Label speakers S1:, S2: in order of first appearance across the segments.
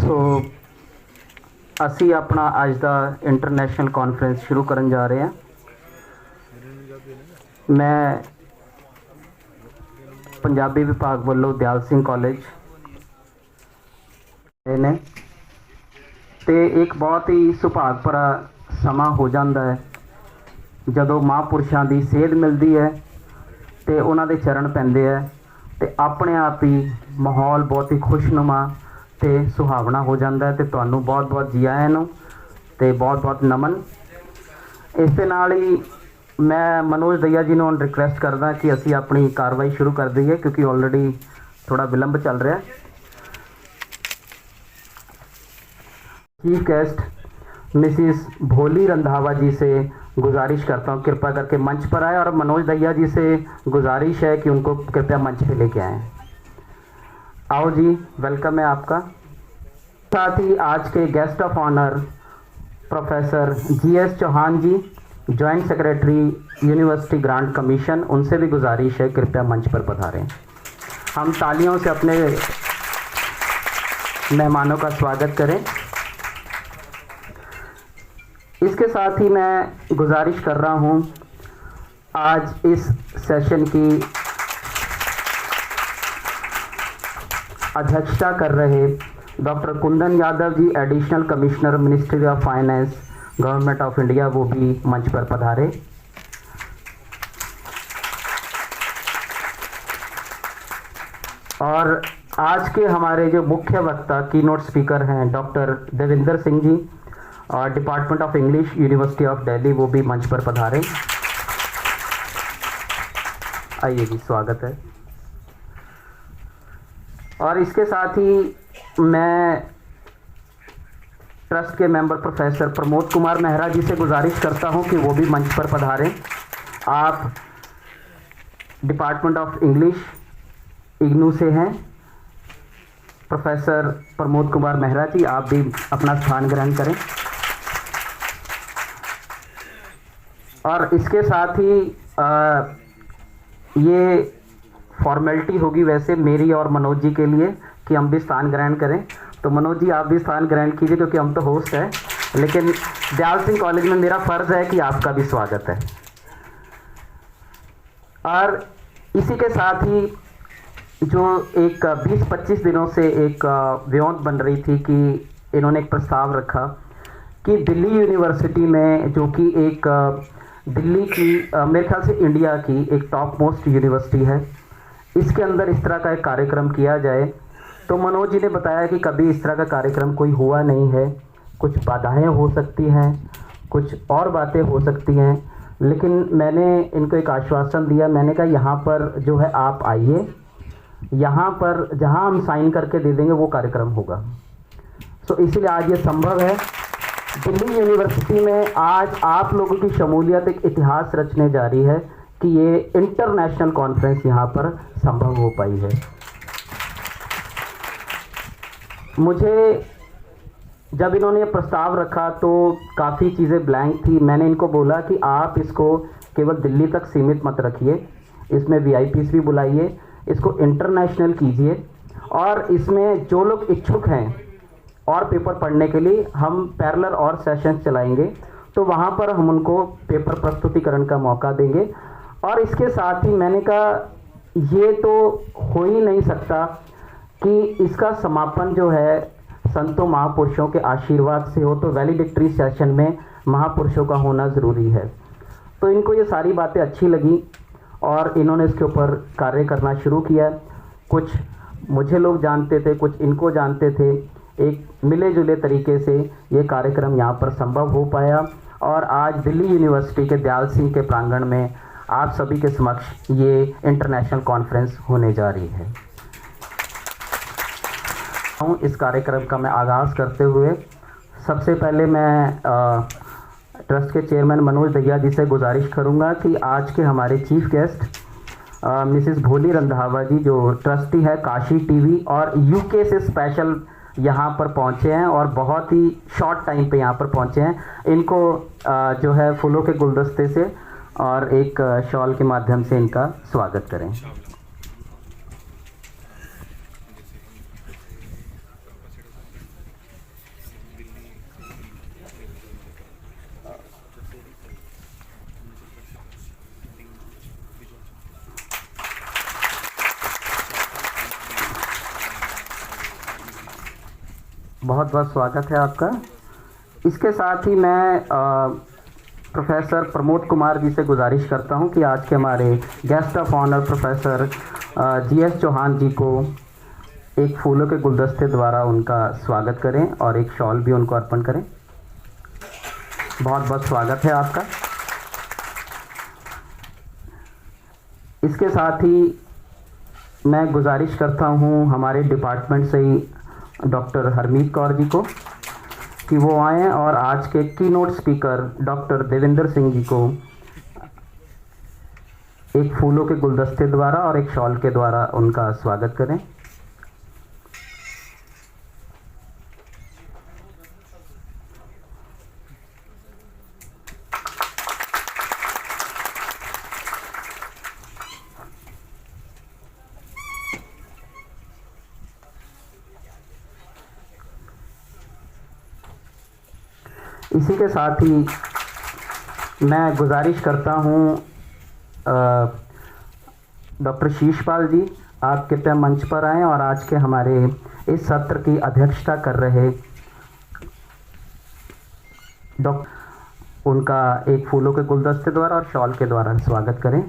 S1: सो असी अपना अज का इंटरनेशनल कॉन्फ्रेंस शुरू करन जा रहे हैं। मैं पंजाबी विभाग वालों दयाल सिंह कॉलेज ने तो एक बहुत ही सुभाग भरा समा हो जाता है जदों महापुरुषों की सेध मिलती है तो उन्होंने चरण पैंदे है तो अपने आप ही माहौल बहुत ही खुशनुमा तो सुहावना हो जाता है। तो तुहानू बहुत बहुत जी आया नूं तो बहुत बहुत नमन। इस दे नाल ही मैं मनोज दहिया जी ने रिक्वेस्ट करदा कि असी अपनी कार्रवाई शुरू कर दईए क्योंकि ऑलरेडी थोड़ा विलंब चल रहा है। चीफ गेस्ट मिसिस भोली रंधावा जी से गुजारिश करता हूँ कृपा करके मंच पर आए और मनोज दहिया जी से गुजारिश है कि उनको कृपया मंच पे लेके आएँ। आओ जी, वेलकम है आपका। साथ ही आज के guest of honour professor GS Chauhan ji, joint secretary university grant commission, उनसे भी गुजारिश है कृपया मंच पर पधारें। हम तालियों से अपने मेहमानों का स्वागत करें। इसके साथ ही मैं गुजारिश कर रहा हूं आज इस सेशन की अध्यक्षता कर रहे doctor Kundan Yadav ji, additional commissioner ministry of finance government of India, वो भी मंच पर पधारे। और आज के हमारे जो मुख्य वक्ता कीनोट स्पीकर हैं डॉक्टर देविंदर सिंह जी और department of English university of Delhi, वो भी मंच पर पधारे। आइए जी, स्वागत है। और इसके साथ ही मैं ट्रस्ट के मेंबर प्रोफेसर प्रमोद कुमार मेहरा जी से गुजारिश करता हूं कि वो भी मंच पर पधारें। आप डिपार्टमेंट ऑफ इंग्लिश इग्नू से हैं। प्रोफेसर प्रमोद कुमार मेहरा जी, आप भी अपना स्थान ग्रहण करें। और इसके साथ ही ये फॉर्मेलिटी होगी वैसे मेरी और मनोज जी के लिए कि हम भी स्थान ग्रहण करें। तो मनोज जी आप भी स्थान ग्रहण कीजिए क्योंकि हम तो होस्ट हैं, लेकिन दयाल सिंह कॉलेज में मेरा फ़र्ज़ है कि आपका भी स्वागत है। और इसी के साथ ही जो एक 20-25 दिनों से एक व्योंत बन रही थी कि इन्होंने एक प्रस्ताव रखा कि दिल्ली यूनिवर्सिटी में, जो कि एक दिल्ली की मेरे ख्याल से इंडिया की एक टॉप मोस्ट यूनिवर्सिटी है, इसके अंदर इस तरह का एक कार्यक्रम किया जाए। तो मनोज जी ने बताया कि कभी इस तरह का कार्यक्रम कोई हुआ नहीं है, कुछ बाधाएं हो सकती हैं, कुछ और बातें हो सकती हैं, लेकिन मैंने इनको एक आश्वासन दिया। मैंने कहा यहाँ पर जो है आप आइए, यहाँ पर जहाँ हम साइन करके दे देंगे वो कार्यक्रम होगा। सो इसलिए आज ये संभव है। दिल्ली यूनिवर्सिटी में आज आप लोगों की शमूलियत एक इतिहास रचने जा रही है कि ये इंटरनेशनल कॉन्फ्रेंस यहाँ पर संभव हो पाई है। मुझे जब इन्होंने ये प्रस्ताव रखा तो काफ़ी चीज़ें ब्लैंक थी। मैंने इनको बोला कि आप इसको केवल दिल्ली तक सीमित मत रखिए, इसमें VIPs भी बुलाइए, इसको इंटरनेशनल कीजिए और इसमें जो लोग इच्छुक हैं और पेपर पढ़ने के लिए हम पैरेलल और सेशंस चलाएंगे, तो वहाँ पर हम उनको पेपर प्रस्तुतिकरण का मौका देंगे। और इसके साथ ही मैंने कहा ये तो हो ही नहीं सकता कि इसका समापन जो है संतों महापुरुषों के आशीर्वाद से हो, तो वैलिडिक्टरी सेशन में महापुरुषों का होना ज़रूरी है। तो इनको ये सारी बातें अच्छी लगी और इन्होंने इसके ऊपर कार्य करना शुरू किया। कुछ मुझे लोग जानते थे, कुछ इनको जानते थे। एक मिले जुले तरीके से ये कार्यक्रम यहाँ पर संभव हो पाया और आज दिल्ली यूनिवर्सिटी के दयाल सिंह के प्रांगण में आप सभी के समक्ष ये इंटरनेशनल कॉन्फ्रेंस होने जा रही है। इस कार्यक्रम का मैं आगाज़ करते हुए सबसे पहले मैं ट्रस्ट के चेयरमैन मनोज दहिया जी से गुजारिश करूंगा कि आज के हमारे चीफ गेस्ट मिसिस भोली रंधावा जी, जो ट्रस्टी है काशी टीवी और UK से स्पेशल यहाँ पर पहुँचे हैं और बहुत ही शॉर्ट टाइम पे यहाँ पर पहुँचे हैं। इनको जो है फूलों के गुलदस्ते से और एक शॉल के माध्यम से इनका स्वागत करें। बहुत बहुत स्वागत है आपका। इसके साथ ही मैं प्रोफेसर प्रमोद कुमार जी से गुजारिश करता हूं कि आज के हमारे guest of honour professor GS Chauhan ji को एक फूलों के गुलदस्ते द्वारा उनका स्वागत करें और एक शॉल भी उनको अर्पण करें। बहुत बहुत स्वागत है आपका। इसके साथ ही मैं गुजारिश करता हूं हमारे डिपार्टमेंट से ही डॉक्टर हरमीत कौर जी को कि वो आएँ और आज के keynote speaker doctor Devendra Singh ji को एक फूलों के गुलदस्ते द्वारा और एक शॉल के द्वारा उनका स्वागत करें। इसी के साथ ही मैं गुजारिश करता हूं डॉक्टर शीशपाल जी, आप कृपया मंच पर आएं और आज के हमारे इस सत्र की अध्यक्षता कर रहे उनका एक फूलों के गुलदस्ते द्वारा और शॉल के द्वारा स्वागत करें।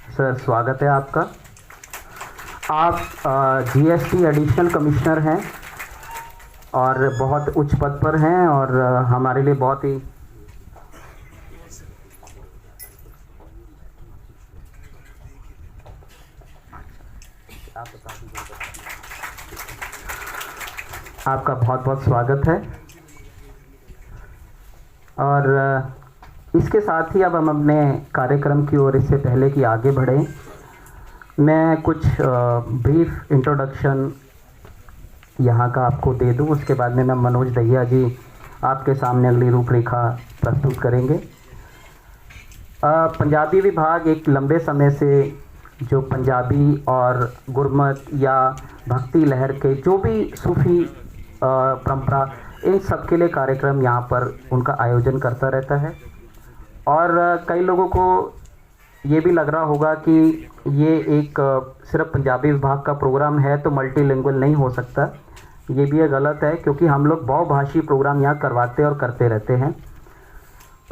S1: सर, स्वागत है आपका। आप GST एडिशनल कमिश्नर हैं और बहुत उच्च पद पर हैं और हमारे लिए बहुत ही आपका बहुत बहुत स्वागत है। और इसके साथ ही अब हम अपने कार्यक्रम की ओर इससे पहले कि आगे बढ़ें, मैं कुछ ब्रीफ इंट्रोडक्शन यहाँ का आपको दे दूँ। उसके बाद में मैं मनोज दहिया जी आपके सामने अगली रूपरेखा प्रस्तुत करेंगे। पंजाबी विभाग एक लंबे समय से जो पंजाबी और गुरमत या भक्ति लहर के जो भी सूफ़ी परंपरा, इन सब के लिए कार्यक्रम यहाँ पर उनका आयोजन करता रहता है। और कई लोगों को ये भी लग रहा होगा कि ये एक सिर्फ पंजाबी विभाग का प्रोग्राम है तो मल्टीलिंगुअल नहीं हो सकता। ये भी गलत है, क्योंकि हम लोग बहुभाषी प्रोग्राम यहाँ करवाते और करते रहते हैं।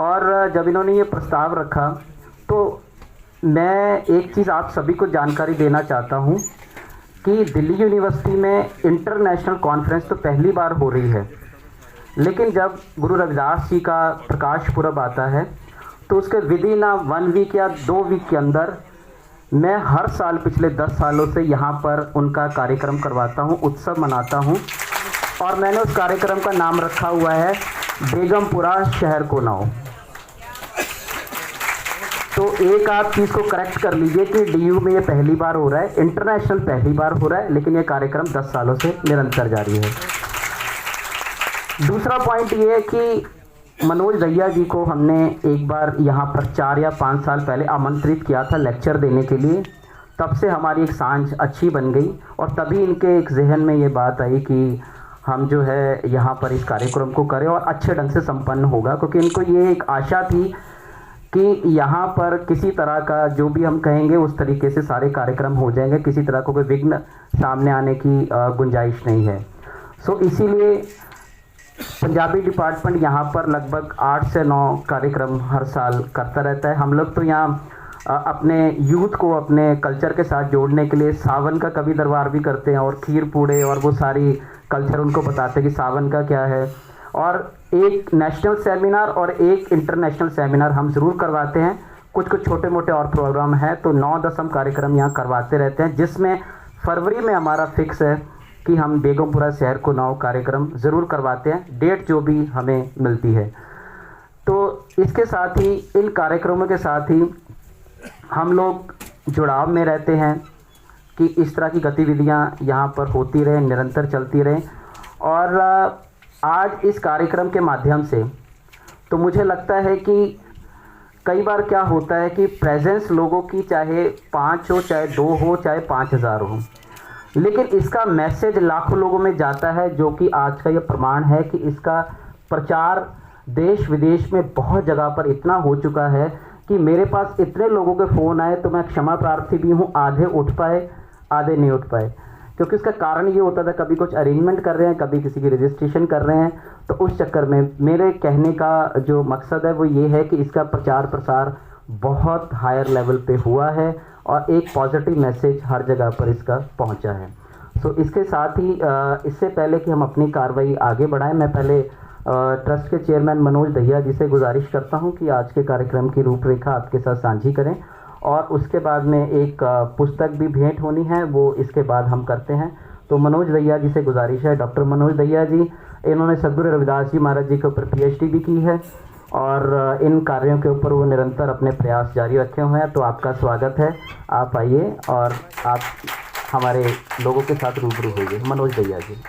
S1: और जब इन्होंने ये प्रस्ताव रखा तो मैं एक चीज़ आप सभी को जानकारी देना चाहता हूँ कि दिल्ली यूनिवर्सिटी में इंटरनेशनल कॉन्फ्रेंस तो पहली बार हो रही है, लेकिन जब गुरु रविदास जी का प्रकाश पुरब आता है तो उसके विदिन 1 वीक या 2 वीक के अंदर मैं हर साल पिछले 10 सालों से यहाँ पर उनका कार्यक्रम करवाता हूँ, उत्सव मनाता हूँ। और मैंने उस कार्यक्रम का नाम रखा हुआ है बेगमपुरा शहर को नाव। तो एक आप चीज़ को करेक्ट कर लीजिए कि DU में ये पहली बार हो रहा है, इंटरनेशनल पहली बार हो रहा है, लेकिन ये कार्यक्रम 10 सालों से निरंतर जारी है। दूसरा पॉइंट ये है कि मनोज दहिया जी को हमने एक बार यहाँ पर 4 या 5 साल पहले आमंत्रित किया था लेक्चर देने के लिए। तब से हमारी एक सांझ अच्छी बन गई और तभी इनके एक जहन में ये बात आई कि हम जो है यहाँ पर इस कार्यक्रम को करें और अच्छे ढंग से संपन्न होगा, क्योंकि इनको ये एक आशा थी कि यहाँ पर किसी तरह का जो भी हम कहेंगे उस तरीके से सारे कार्यक्रम हो जाएंगे, किसी तरह को कोई विघ्न सामने आने की गुंजाइश नहीं है। सो इसीलिए पंजाबी डिपार्टमेंट यहाँ पर लगभग 8 से 9 कार्यक्रम हर साल करता रहता है। हम लोग तो यहाँ अपने यूथ को अपने कल्चर के साथ जोड़ने के लिए सावन का कवि दरबार भी करते हैं और खीर पूड़े और वो सारी कल्चर उनको बताते हैं कि सावन का क्या है। और एक नेशनल सेमिनार और एक इंटरनेशनल सेमिनार हम ज़रूर करवाते हैं। कुछ कुछ छोटे मोटे और प्रोग्राम हैं, तो 9-10 हम कार्यक्रम यहाँ करवाते रहते हैं, जिसमें फरवरी में हमारा फिक्स है कि हम बेगमपुरा शहर को नाव कार्यक्रम ज़रूर करवाते हैं, डेट जो भी हमें मिलती है। तो इसके साथ ही इन कार्यक्रमों के साथ ही हम लोग जुड़ाव में रहते हैं कि इस तरह की गतिविधियां यहाँ पर होती रहें, निरंतर चलती रहें। और आज इस कार्यक्रम के माध्यम से तो मुझे लगता है कि कई बार क्या होता है कि प्रेजेंस लोगों की चाहे 5 हो, चाहे 2 हो, चाहे 5000 हो, लेकिन इसका मैसेज लाखों लोगों में जाता है, जो कि आज का ये प्रमाण है कि इसका प्रचार देश विदेश में बहुत जगह पर इतना हो चुका है कि मेरे पास इतने लोगों के फ़ोन आए तो मैं क्षमा प्रार्थी भी हूँ, आधे उठ पाए आधे नहीं उठ पाए, क्योंकि इसका कारण ये होता था कभी कुछ अरेंजमेंट कर रहे हैं, कभी किसी की रजिस्ट्रेशन कर रहे हैं। तो उस चक्कर में मेरे कहने का जो मकसद है वो ये है कि इसका प्रचार प्रसार बहुत हायर लेवल पे हुआ है और एक पॉजिटिव मैसेज हर जगह पर इसका पहुंचा है। सो इसके साथ ही इससे पहले कि हम अपनी कार्रवाई आगे बढ़ाएं, मैं पहले ट्रस्ट के चेयरमैन मनोज दहिया जी से गुजारिश करता हूं कि आज के कार्यक्रम की रूपरेखा आपके साथ साझी करें, और उसके बाद में एक पुस्तक भी भेंट होनी है, वो इसके बाद हम करते हैं। तो मनोज दहिया जी से गुजारिश है। डॉक्टर मनोज दहिया जी, इन्होंने सदगुरु रविदास जी महाराज जी के ऊपर PhD भी की है और इन कार्यों के ऊपर वो निरंतर अपने प्रयास जारी रखे हुए हैं। तो आपका स्वागत है, आप आइए और आप हमारे लोगों के साथ रूबरू होइए। मनोज दहिया जी।